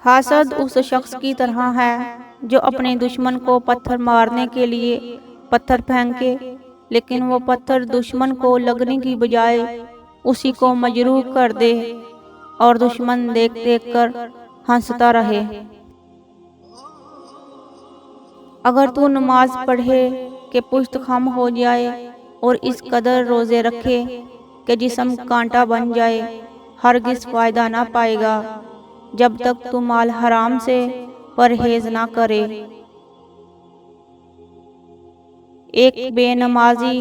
हासद उस शख्स की तरह है जो अपने दुश्मन को पत्थर मारने के लिए पत्थर फेंके, लेकिन वो पत्थर दुश्मन को लगने की बजाय उसी को मजरूह कर दे और दुश्मन देख देख कर हंसता रहे। अगर तू नमाज पढ़े कि पुश्त खम हो जाए और इस कदर रोज़े रखे कि जिस्म कांटा बन जाए, हरगिज़ फ़ायदा ना पाएगा जब तक तू माल हराम से परहेज ना करे। एक बेनमाजी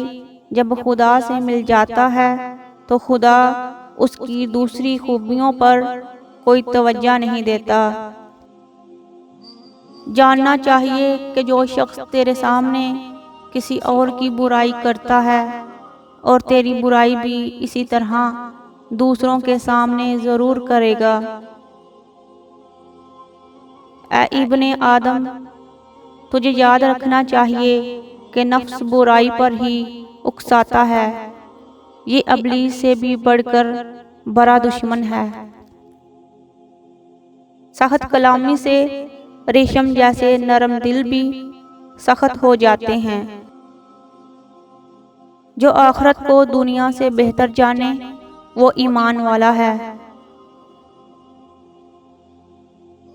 जब खुदा से मिल जाता है तो खुदा उसकी दूसरी खूबियों पर कोई तवज्जो नहीं देता। जानना चाहिए कि जो शख्स तेरे सामने किसी और की बुराई करता है और तेरी बुराई भी इसी तरह दूसरों के सामने ज़रूर करेगा। ऐ इब्ने आदम, तुझे याद रखना चाहिए कि नफ्स बुराई पर ही उकसाता है। ये इब्लीस से भी बढ़कर बड़ा दुश्मन है। सख्त कलामी से रेशम जैसे नरम दिल भी सख्त हो जाते हैं। जो आखिरत को दुनिया से बेहतर जाने वो ईमान वाला है।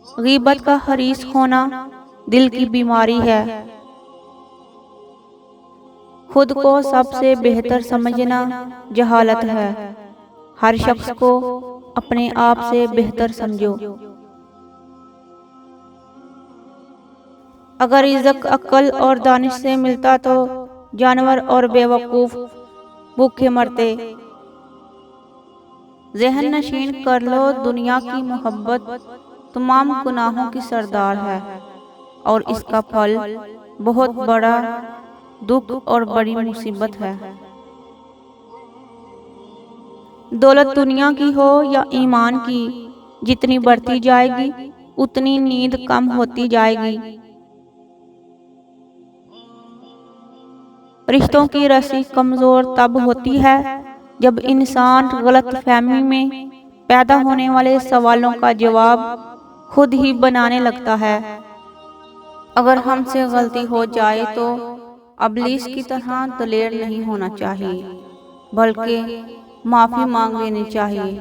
गीबत का हरीस होना दिल की बीमारी है। खुद को सबसे बेहतर समझना जहालत है। हर शख्स को अपने आप से बेहतर समझो। अगर रिज़्क़ अक्ल और दानिश से मिलता तो जानवर और बेवकूफ़ भूखे मरते। ज़हन नशीन कर लो, दुनिया की मोहब्बत तमाम गुनाहों की सरदार है और इसका फल बहुत बड़ा दुख और बड़ी मुसीबत है। दौलत दुनिया की हो या ईमान की, जितनी बढ़ती जाएगी उतनी नींद कम होती जाएगी। रिश्तों की रस्सी कमज़ोर तब होती है जब इंसान गलत फहमी में पैदा होने वाले सवालों का जवाब खुद ही बनाने लगता है। अगर हमसे गलती हो जाए तो इब्लीस की तरह दलेर नहीं होना चाहिए, बल्कि माफ़ी मांग लेनी चाहिए,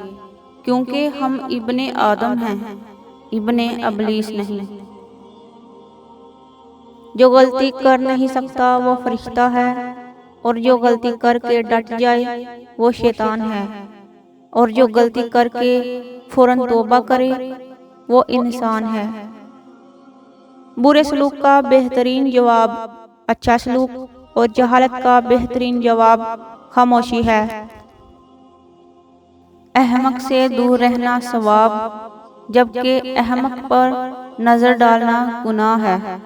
क्योंकि हम इब्ने आदम हैं, इब्ने इब्लीस नहीं। जो गलती कर नहीं सकता वो फरिश्ता है और जो गलती करके डट जाए वो शैतान है, और जो गलती करके फौरन तौबा करे वो इंसान है। बुरे सलूक का बेहतरीन जवाब अच्छा सलूक और जहालत का बेहतरीन जवाब खामोशी है। अहमक से दूर रहना सवाब, जबकि अहमक पर नज़र डालना गुनाह है।